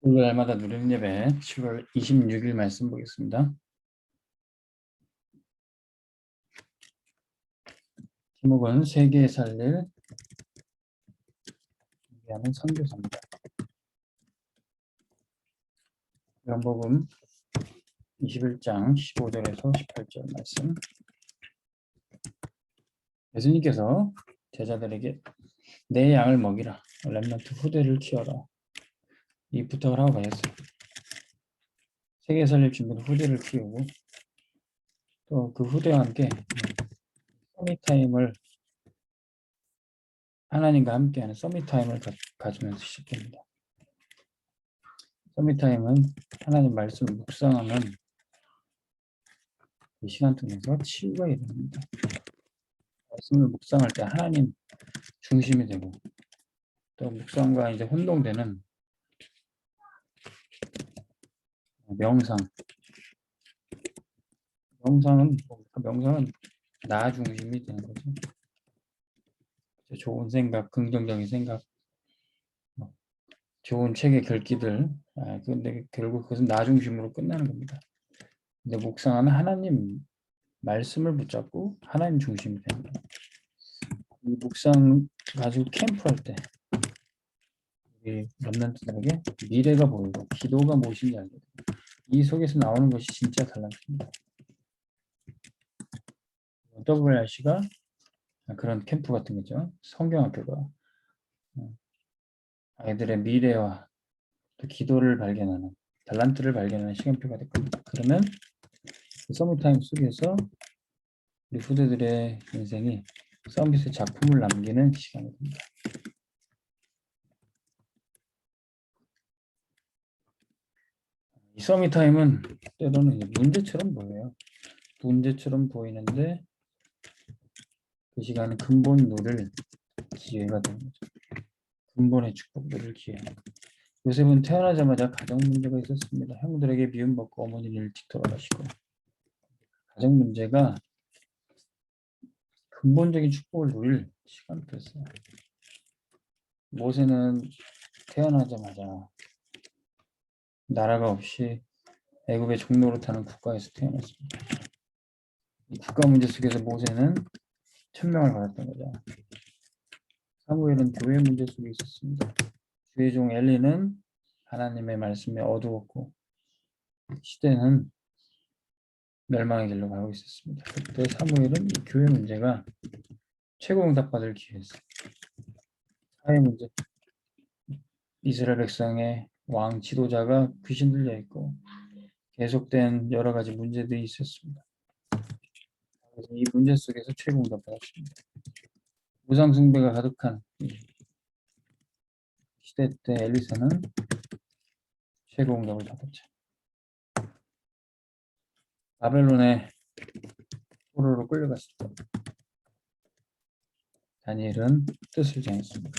날마다 누리는 예배 7월 26일 말씀 보겠습니다. 제목은 세계에 살릴 준비하는 선교사입니다. 요한복음 21장 15절에서 18절 말씀. 예수님께서 제자들에게 내 양을 먹이라, 렘넌트 후대를 키워라, 이 부탁을 하고 가셨어요. 세계에 살릴 준비는 후대를 키우고 또 그 후대와 함께 서밋타임을 하나님과 함께하는 서밋타임을 가지면서 시작됩니다. 서밋타임은 하나님 말씀을 묵상하는 그 시간 통해서 치유가 일어납니다. 말씀을 묵상할 때 하나님 중심이 되고 또 묵상과 이제 혼동되는 명상은 나 중심이 되는 거죠. 좋은 생각, 긍정적인 생각, 좋은 책의 글귀들, 근데 결국 그것은 나 중심으로 끝나는 겁니다. 근데 묵상하는 하나님 말씀을 붙잡고 하나님 중심이 됩니다. 이 묵상 가지고 캠프할 때 우리 렘넌트들에게 미래가 보이고 기도가 무엇인지 알게 됩니다. 이 속에서 나오는 것이 진짜 달라집니다. WRC가 그런 캠프 같은 거죠. 성경학교가 아이들의 미래와 또 기도를 발견하는, 달란트를 발견하는 시간표가 될 겁니다. 그러면 그 서밋타임 속에서 우리 후대들의 인생이 서밋의 작품을 남기는 시간이 됩니다. 이 서밋타임은 때로는 문제처럼 보여요. 문제처럼 보이는데 그 시간은 근본 누릴 기회가 되는 거죠. 근본의 축복 누릴 기회. 요셉은 태어나자마자 가정 문제가 있었습니다. 형들에게 미움받고 어머니를 일찍 돌아가시고 가정 문제가 근본적인 축복을 누릴 시간표였어요. 모세는 태어나자마자 나라가 없이 애굽의 종노릇하는 국가에서 태어났습니다. 이 국가 문제 속에서 모세는 천명을 받았던 거죠. 사무엘은 교회 문제 속에 있었습니다. 주의 종 엘리는 하나님의 말씀에 어두웠고 시대는 멸망의 길로 가고 있었습니다. 그때 사무엘은 이 교회 문제가 최고 응답받을 기회였어요. 사회 문제, 이스라엘 백성의 왕 지도자가 귀신 들려 있고 계속된 여러 가지 문제들이 있었습니다. 그래서 이 문제 속에서 최고 응답을 받았습니다. 우상 숭배가 가득한 시대 때 엘리사는 최고 응답을 받았죠. 바벨론의 포로로 끌려갔을 때 다니엘은 뜻을 정했습니다.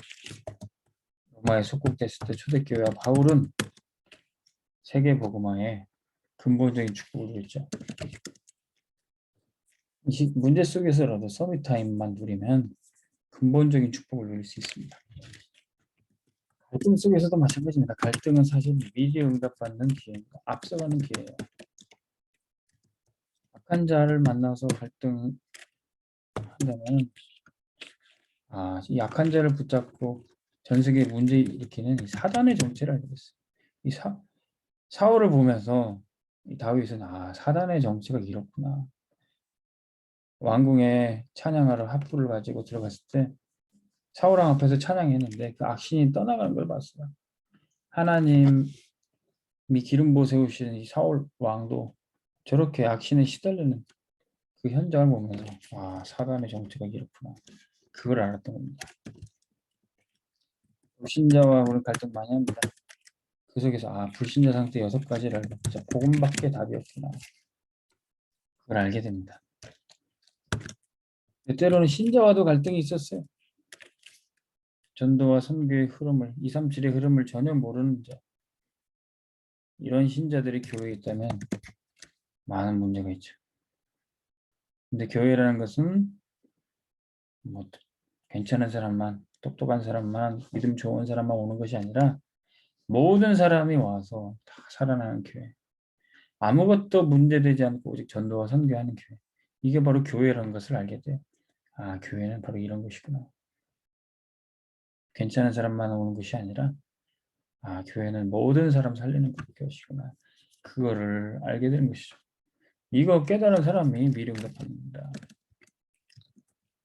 로마에 속국됐을 때 초대교회와 바울은 세계 복음화에 근본적인 축복을 누렸죠. 이 문제 속에서라도 서밋타임만 누리면 근본적인 축복을 누릴 수 있습니다. 갈등 속에서도 마찬가지입니다. 갈등은 사실 미리 응답받는 기회입니다. 앞서가는 기회예요. 악한 자를 만나서 갈등한다면 이 악한 자를 붙잡고 전 세계에 문제 일으키는 이 사단의 정체를 알게 됐어요. 이 사울을 보면서 이 다윗은 사단의 정체가 이렇구나. 왕궁에 찬양하러 합부를 가지고 들어갔을 때 사울왕 앞에서 찬양했는데 그 악신이 떠나가는 걸 봤어요. 하나님이 기름 부어 세우시는 이 사울 왕도 저렇게 악신에 시달리는 그 현장을 보면서 사단의 정체가 이렇구나. 그걸 알았던 겁니다. 불신자와 우리 갈등 많이 합니다. 그 속에서 불신자 상태 6가지를 알고 진짜 복음밖에 답이 없구나. 그걸 알게 됩니다. 때로는 신자와도 갈등이 있었어요. 전도와 선교의 흐름을, 237의 흐름을 전혀 모르는 자, 이런 신자들이 교회에 있다면 많은 문제가 있죠. 근데 교회라는 것은 괜찮은 사람만, 똑똑한 사람만, 믿음 좋은 사람만 오는 것이 아니라 모든 사람이 와서 다 살아나는 교회. 아무것도 문제되지 않고 오직 전도와 선교하는 교회. 이게 바로 교회라는 것을 알게 돼요. 아, 교회는 바로 이런 것이구나. 괜찮은 사람만 오는 것이 아니라 아, 교회는 모든 사람 살리는 것이구나. 그거를 알게 되는 것이죠. 이거 깨달은 사람이 미래응답합니다.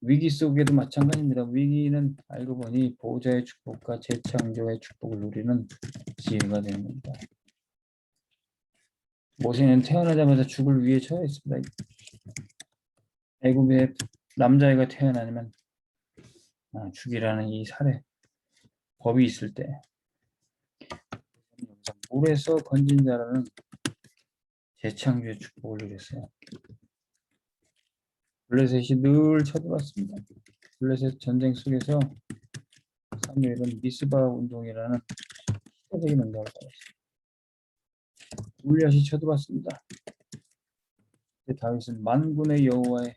위기 속에도 마찬가지입니다. 위기는 알고 보니 보호자의 축복과 재창조의 축복을 누리는 기회가 되는 겁니다. 모세는 태어나자마자 죽을 위해 처해 있습니다. 애굽에 남자애가 태어나면 죽이라는 이 살해 법이 있을 때 물에서 건진 자라는 재창조의 축복을 누렸어요. 블레셋이 늘 쳐들어왔습니다. 블레셋 전쟁 속에서 사무엘은 미스바 운동이라는 시대적인 운동을 받았어요. 골리앗이 쳐들어왔습니다. 다윗은 만군의 여호와의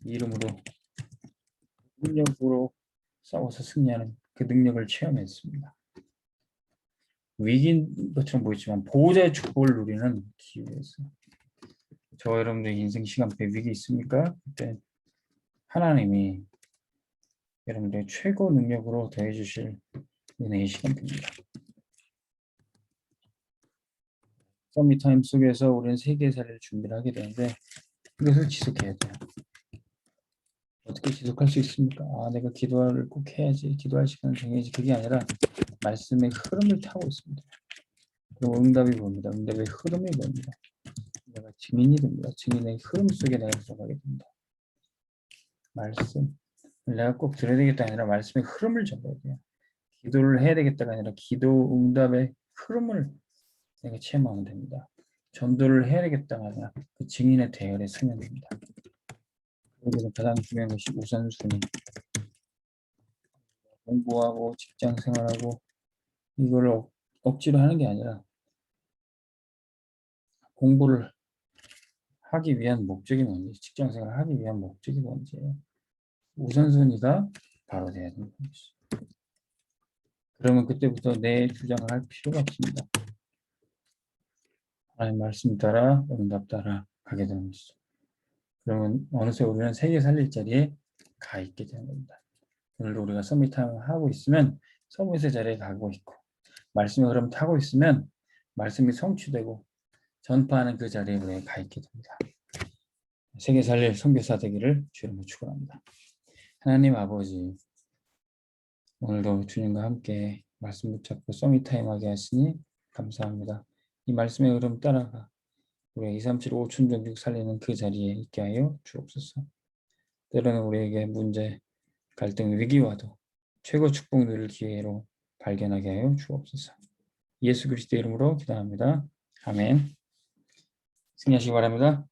이름으로 능력으로 싸워서 승리하는 그 능력을 체험했습니다. 위기인 것처럼 보이지만 보호자의 축복을 누리는 기회였어요. 저 여러분들 인생 시간표에 위기 있습니까? 그때 하나님이 여러분들의 최고 능력으로 더해 주실 은혜의 시간표입니다. 서밋타임 속에서 우리는 세계살이를 준비를 하게 되는데 이것을 지속해야 돼요. 어떻게 지속할 수 있습니까? 아, 내가 기도를 꼭 해야지, 기도할 시간을 정해야지. 그게 아니라 말씀의 흐름을 타고 있습니다. 그리고 응답이 봅니다. 응답의 흐름이 봅니다. 내가 증인이 됩니다. 증인의 흐름 속에 내가 들어가게 됩니다. 말씀. 내가 꼭 들어야 되겠다 아니라 말씀의 흐름을 잡아야 돼요. 기도를 해야 되겠다가 아니라 기도 응답의 흐름을 내가 체험하면 됩니다. 전도를 해야 되겠다가 아니라 그 증인의 대열에 서면 됩니다. 여기서 가장 중요한 것이 우선순위. 공부하고 직장 생활하고 이거를 억지로 하는 게 아니라 공부를 하기 위한 목적이 뭔지, 직장 생활을 하기 위한 목적이 뭔지 우선순위가 바로 돼야 되는 것이죠. 그러면 그때부터 내 주장을 할 필요가 없습니다. 하나님 말씀 따라 응답 따라 가게 되는 것이죠. 그러면 어느새 우리는 세계 살릴 자리에 가 있게 되는 겁니다. 오늘도 우리가 서밋타임을 하고 있으면 서밋의 자리에 가고 있고 말씀의 흐름 타고 있으면 말씀이 성취되고 전파하는 그 자리에 우리가 가 있게 됩니다. 세계 살릴 선교사 되기를 주님으로 축원합니다. 하나님 아버지, 오늘도 주님과 함께 말씀 붙잡고 서밋타임 하게 하시니 감사합니다. 이 말씀의 흐름 따라가 우리가 2, 3, 7, 5천 종족 살리는 그 자리에 있게 하여 주옵소서. 때로는 우리에게 문제, 갈등, 위기와도 최고 축복 누릴 기회로 발견하게 하여 주옵소서. 예수 그리스도의 이름으로 기도합니다. 아멘. 승리하시기 바랍니다.